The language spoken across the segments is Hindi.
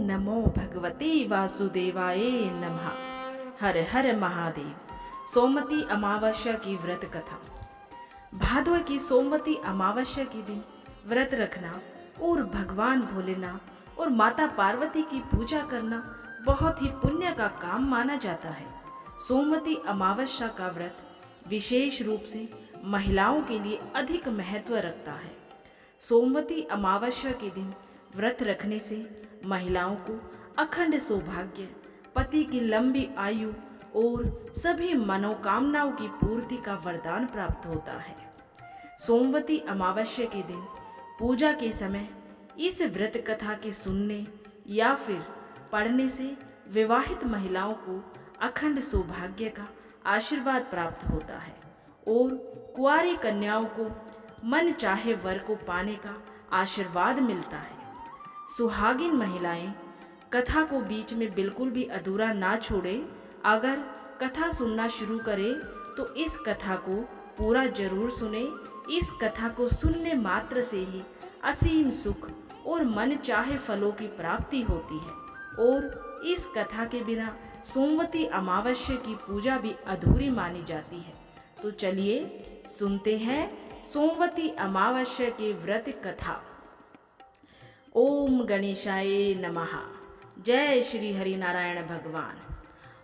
नमो भगवते वासुदेवाय नमः। हर हर महादेव। सोमवती अमावस्या की व्रत कथा। भादव की सोमवती अमावस्या के दिन व्रत रखना और भगवान भोलेनाथ और माता पार्वती की पूजा करना बहुत ही पुण्य का काम माना जाता है। सोमवती अमावस्या का व्रत विशेष रूप से महिलाओं के लिए अधिक महत्व रखता है। सोमवती अमावस्या के दिन व्रत रखने से महिलाओं को अखंड सौभाग्य, पति की लंबी आयु और सभी मनोकामनाओं की पूर्ति का वरदान प्राप्त होता है। सोमवती अमावस्या के दिन पूजा के समय इस व्रत कथा के सुनने या फिर पढ़ने से विवाहित महिलाओं को अखंड सौभाग्य का आशीर्वाद प्राप्त होता है और कुंवारी कन्याओं को मन चाहे वर को पाने का आशीर्वाद मिलता है। सुहागिन महिलाएं कथा को बीच में बिल्कुल भी अधूरा ना छोड़े। अगर कथा सुनना शुरू करें तो इस कथा को पूरा जरूर सुने। इस कथा को सुनने मात्र से ही असीम सुख और मन चाहे फलों की प्राप्ति होती है और इस कथा के बिना सोमवती अमावस्या की पूजा भी अधूरी मानी जाती है। तो चलिए सुनते हैं सोमवती अमावस्या के व्रत कथा। ओम गणेशाय नमः। जय श्री हरि नारायण भगवान।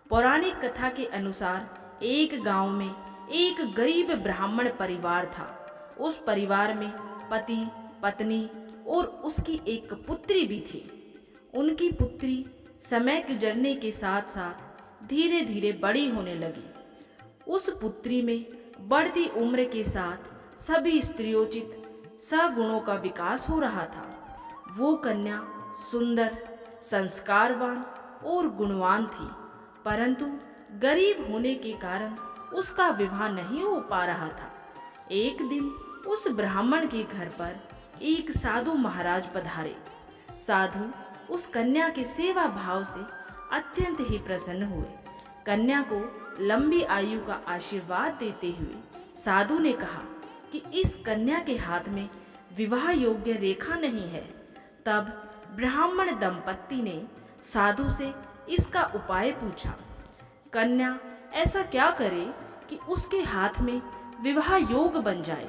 पौराणिक कथा के अनुसार एक गांव में एक गरीब ब्राह्मण परिवार था। उस परिवार में पति, पत्नी और उसकी एक पुत्री भी थी। उनकी पुत्री समय गुजरने के साथ साथ धीरे धीरे बड़ी होने लगी। उस पुत्री में बढ़ती उम्र के साथ सभी स्त्रियोचित सगुणों का विकास हो रहा था। वो कन्या सुंदर, संस्कारवान और गुणवान थी, परंतु गरीब होने के कारण उसका विवाह नहीं हो पा रहा था। एक दिन उस ब्राह्मण के घर पर एक साधु महाराज पधारे। साधु उस कन्या के सेवा भाव से अत्यंत ही प्रसन्न हुए। कन्या को लंबी आयु का आशीर्वाद देते हुए साधु ने कहा कि इस कन्या के हाथ में विवाह योग्य रेखा नहीं है। तब ब्राह्मण दंपत्ति ने साधु से इसका उपाय पूछा। कन्या ऐसा क्या करे कि उसके हाथ में विवाह योग बन जाए?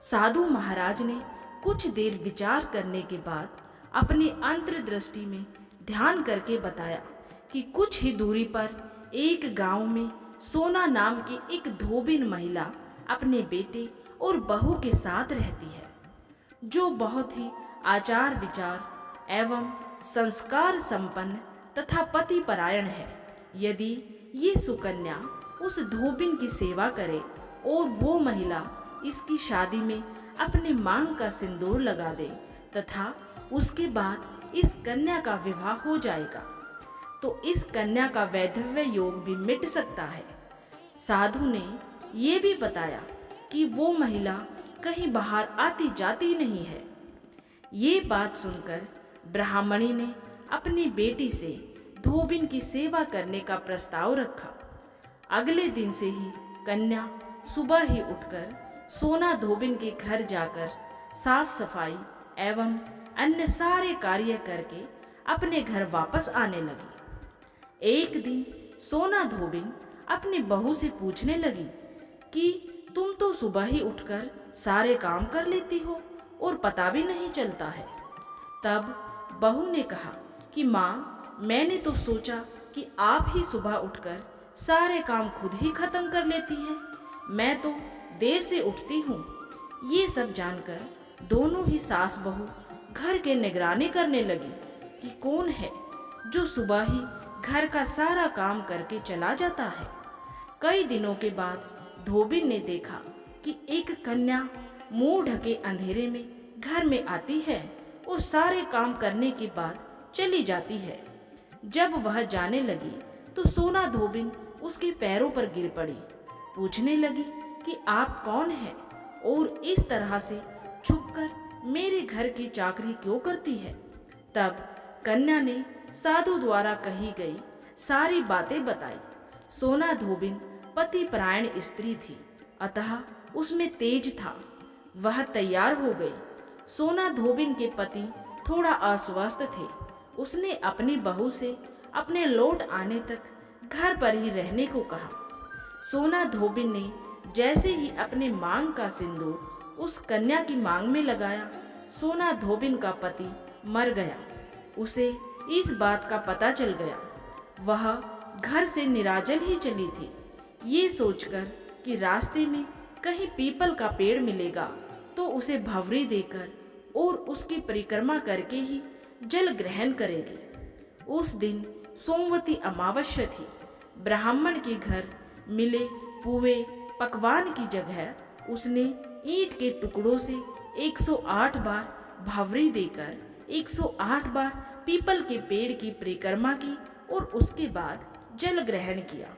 साधु महाराज ने कुछ देर विचार करने के बाद अपनी अंतर्दृष्टि में ध्यान करके बताया कि कुछ ही दूरी पर एक गांव में सोना नाम की एक धोबिन महिला अपने बेटे और बहू के साथ रहती है, जो बहुत ही आचार विचार एवं संस्कार संपन्न तथा पति परायण है। यदि ये सुकन्या उस धोबिन की सेवा करे और वो महिला इसकी शादी में अपने मांग का सिंदूर लगा दे तथा उसके बाद इस कन्या का विवाह हो जाएगा, तो इस कन्या का वैधव्य योग भी मिट सकता है। साधु ने ये भी बताया कि वो महिला कहीं बाहर आती जाती नहीं है। ये बात सुनकर ब्राह्मणी ने अपनी बेटी से धोबिन की सेवा करने का प्रस्ताव रखा। अगले दिन से ही कन्या सुबह ही उठकर सोना धोबिन के घर जाकर साफ सफाई एवं अन्य सारे कार्य करके अपने घर वापस आने लगी। एक दिन सोना धोबिन अपनी बहू से पूछने लगी कि तुम तो सुबह ही उठकर सारे काम कर लेती हो और पता भी नहीं चलता है। तब बहू ने कहा कि माँ, मैंने तो सोचा कि आप ही सुबह उठकर सारे काम खुद ही खत्म कर लेती हैं। मैं तो देर से उठती हूँ। ये सब जानकर दोनों ही सास बहू घर के निगरानी करने लगी कि कौन है जो सुबह ही घर का सारा काम करके चला जाता है। कई दिनों के बाद धोबिन ने देखा कि एक कन्या मुंह ढके अंधेरे में घर में आती है और सारे काम करने के बाद चली जाती है। जब वह जाने लगी तो सोना धोबिन उसके पैरों पर गिर पड़ी। पूछने लगी कि आप कौन हैं और इस तरह से छुपकर मेरे घर की चाकरी क्यों करती है? तब कन्या ने साधु द्वारा कही गई सारी बातें बताई। सोना धोबिन पति परायण स्त्री थी, अतः उसमें तेज था। वह तैयार हो गई। सोना धोबिन के पति थोड़ा अस्वस्थ थे उसने अपनी बहू से अपने लौट आने तक घर पर ही रहने को कहा। सोना धोबिन ने जैसे ही अपने मांग का सिंदूर उस कन्या की मांग में लगाया, सोना धोबिन का पति मर गया। उसे इस बात का पता चल गया। वह घर से निराजल ही चली थी। ये सोचकर कि रास्ते में कहीं पीपल का पेड़ मिलेगा तो उसे भंवरी देकर और उसकी परिक्रमा करके ही जल ग्रहण करेगी। उस दिन सोमवती अमावस्या थी। ब्राह्मण के घर मिले पुए पकवान की जगह उसने ईंट के टुकड़ों से 108 बार भंवरी देकर 108 बार पीपल के पेड़ की परिक्रमा की और उसके बाद जल ग्रहण किया।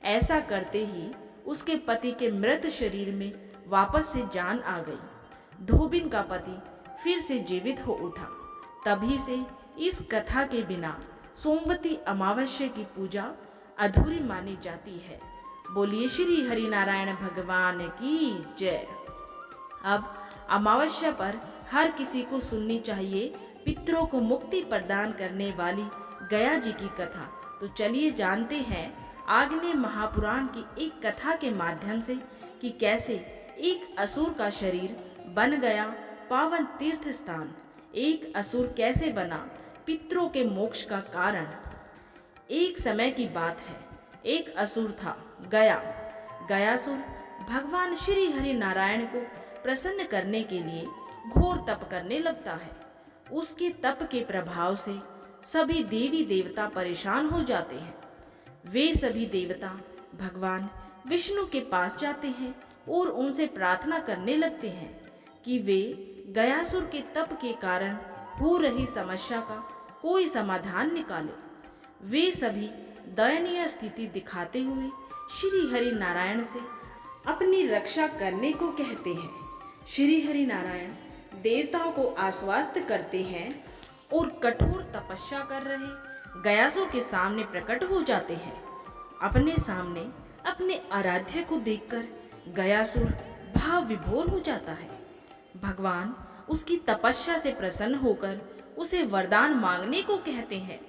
ऐसा करते ही उसके पति के मृत शरीर में वापस से जान आ गई। धोबिन का पति फिर से जीवित हो उठा। तभी से इस कथा के बिना सोमवती अमावस्या की पूजा अधूरी मानी जाती है। बोलिए श्री हरि नारायण भगवान की जय। अब अमावस्या पर हर किसी को सुननी चाहिए पितरों को मुक्ति प्रदान करने वाली गया जी की कथा। तो चलिए जानते हैं आग्नेय महापुराण की एक कथा के माध्यम से कि कैसे एक असुर का शरीर बन गया पावन तीर्थ स्थान। एक असुर कैसे बना पितरों के मोक्ष का कारण। एक समय की बात है, एक असुर था गयासुर भगवान श्री हरि नारायण को प्रसन्न करने के लिए घोर तप करने लगता है। उसके तप के प्रभाव से सभी देवी देवता परेशान हो जाते हैं। वे सभी देवता भगवान विष्णु के पास जाते हैं और उनसे प्रार्थना करने लगते हैं कि वे गयासुर के तप के कारण हो रही समस्या का कोई समाधान निकाले। वे सभी दयनीय स्थिति दिखाते हुए श्री हरि नारायण से अपनी रक्षा करने को कहते हैं। श्री हरि नारायण देवताओं को आश्वस्त करते हैं और कठोर तपस्या कर रहे गयासुर के सामने प्रकट हो जाते हैं। अपने सामने अपने आराध्य को देखकर गयासुर भाव विभोर हो जाता है। भगवान उसकी तपस्या से प्रसन्न होकर उसे वरदान मांगने को कहते हैं।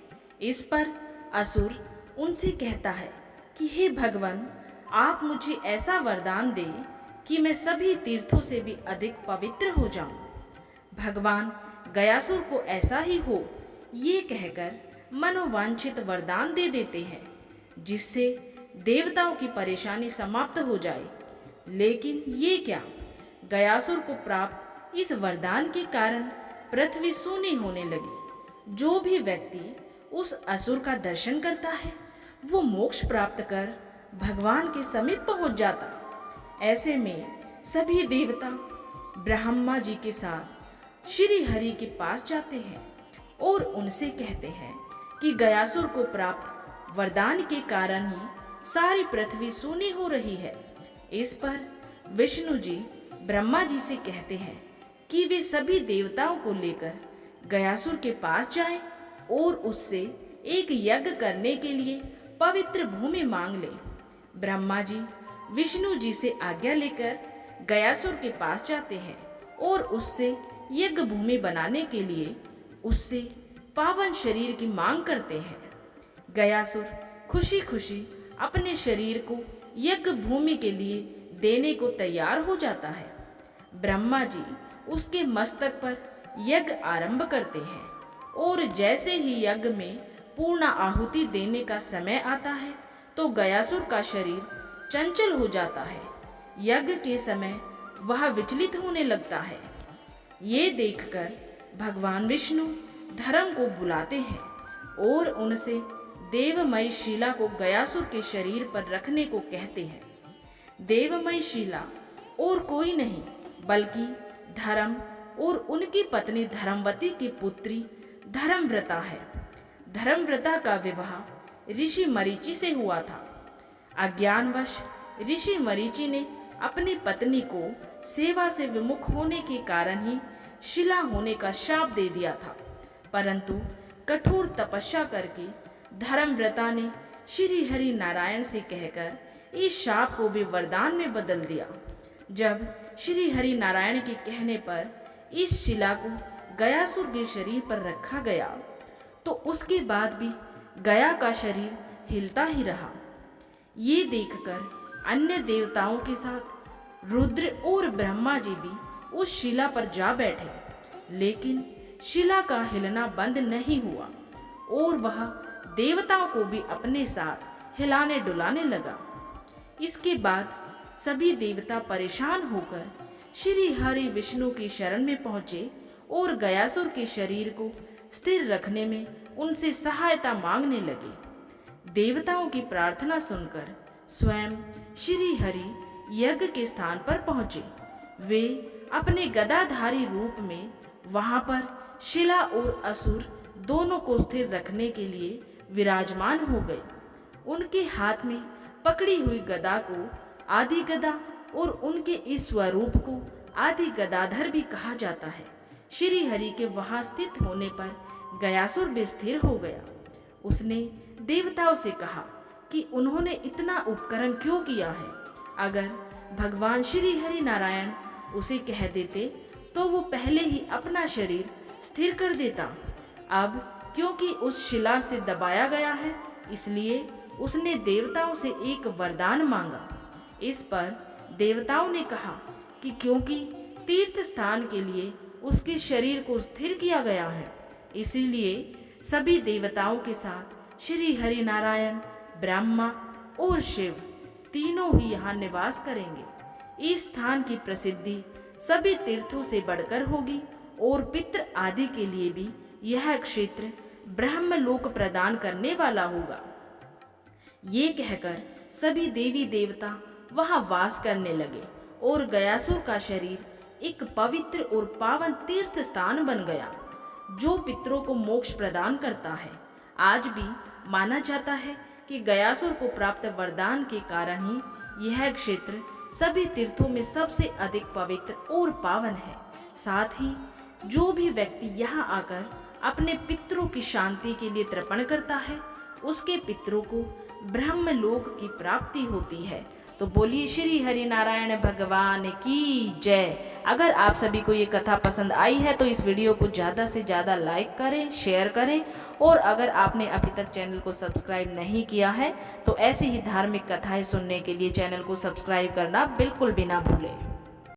इस पर असुर उनसे कहता है कि हे भगवान, आप मुझे ऐसा वरदान दें कि मैं सभी तीर्थों से भी अधिक पवित्र हो जाऊं। भगवान गयासुर को ऐसा ही हो ये कहकर मनोवांछित वरदान दे देते हैं, जिससे देवताओं की परेशानी समाप्त हो जाए। लेकिन ये क्या, गयासुर को प्राप्त इस वरदान के कारण पृथ्वी सूनी होने लगी। जो भी व्यक्ति उस असुर का दर्शन करता है वो मोक्ष प्राप्त कर भगवान के समीप पहुंच जाता। ऐसे में सभी देवता ब्रह्मा जी के साथ श्री हरि के पास जाते हैं और उनसे कहते हैं कि गयासुर को प्राप्त वरदान के कारण ही सारी पृथ्वी सूनी हो रही है। इस पर विष्णु जी ब्रह्मा जी से कहते हैं कि वे सभी देवताओं को लेकर गयासुर के पास जाएं और उससे एक यज्ञ करने के लिए पवित्र भूमि मांग ले। ब्रह्मा जी विष्णु जी से आज्ञा लेकर गयासुर के पास जाते हैं और उससे यज्ञ भूमि बनाने के लिए उससे पावन शरीर की मांग करते हैं। गयासुर खुशी खुशी अपने शरीर को यज्ञ भूमि के लिए देने को तैयार हो जाता है। ब्रह्मा जी उसके मस्तक पर यज्ञ आरंभ करते हैं और जैसे ही यज्ञ में पूर्ण आहुति देने का समय आता है तो गयासुर का शरीर चंचल हो जाता है। यज्ञ के समय वह विचलित होने लगता है। ये देखकर भगवान विष्णु धर्म को बुलाते हैं और उनसे देवमयी शिला को गयासुर के शरीर पर रखने को कहते हैं। देवमयी शिला और कोई नहीं बल्कि धर्म और उनकी पत्नी धर्मवती की पुत्री धर्मव्रता है। धर्मव्रता का विवाह ऋषि मरीचि से हुआ था। अज्ञानवश ऋषि मरीचि ने अपनी पत्नी को सेवा से विमुख होने के कारण ही शिला होने का शाप दे दिया था, परंतु कठोर तपस्या करके धर्मव्रता ने श्री हरि नारायण से कहकर इस शाप को भी वरदान में बदल दिया। जब श्री हरि नारायण के कहने पर इस शिला को गयासुर के शरीर पर रखा गया तो उसके बाद भी गया का शरीर हिलता ही रहा। ये देखकर अन्य देवताओं के साथ रुद्र और ब्रह्मा जी भी उस शिला पर जा बैठे, लेकिन शिला का हिलना बंद नहीं हुआ और वह देवताओं को भी अपने साथ हिलाने डुलाने लगा। इसके बाद सभी देवता परेशान होकर श्री हरि विष्णु की शरण में पहुंचे और गयासुर के शरीर को स्थिर रखने में उनसे सहायता मांगने लगे। देवताओं की प्रार्थना सुनकर स्वयं श्री हरि यज्ञ के स्थान पर पहुंचे। वे अपने गदाधारी रूप में वहां पर शिला और असुर दोनों को स्थिर रखने के लिए विराजमान हो गए। उनके हाथ में पकड़ी हुई गदा को आदि गदा और उनके इस स्वरूप को आदि गदाधर भी कहा जाता है। श्री हरि के वहां स्थित होने पर गयासुर भी स्थिर हो गया। उसने देवताओं से कहा कि उन्होंने इतना उपकरण क्यों किया है। अगर भगवान श्री हरि नारायण उसे कह देते तो वो पहले ही अपना शरीर स्थिर कर देता। अब क्योंकि उस शिला से दबाया गया है, इसलिए उसने देवताओं से एक वरदान मांगा। इस पर देवताओं ने कहा कि क्योंकि तीर्थ स्थान के लिए उसके शरीर को स्थिर किया गया है, इसीलिए सभी देवताओं के साथ श्री हरि नारायण, ब्रह्मा और शिव तीनों ही यहाँ निवास करेंगे। इस स्थान की प्रसिद्धि सभी तीर्थों से बढ़कर होगी और पितृ आदि के लिए भी यह क्षेत्र ब्रह्मलोक प्रदान करने वाला होगा। ये कहकर सभी देवी देवता वहां वास करने लगे और गयासुर का शरीर एक पवित्र और पावन तीर्थ स्थान बन गया, जो पितरों को मोक्ष प्रदान करता है। आज भी माना जाता है कि गयासुर को प्राप्त वरदान के कारण ही यह क्षेत्र सभी तीर्थों में सबसे अधिक पवित्र और पावन है। साथ ही जो भी व्यक्ति यहाँ आकर अपने पितरों की शांति के लिए तर्पण करता है, उसके पितरों को ब्रह्मलोक की प्राप्ति होती है। तो बोलिए श्री हरि नारायण भगवान की जय। अगर आप सभी को ये कथा पसंद आई है तो इस वीडियो को ज़्यादा से ज़्यादा लाइक करें, शेयर करें और अगर आपने अभी तक चैनल को सब्सक्राइब नहीं किया है तो ऐसी ही धार्मिक कथाएं सुनने के लिए चैनल को सब्सक्राइब करना बिल्कुल भी ना भूलें।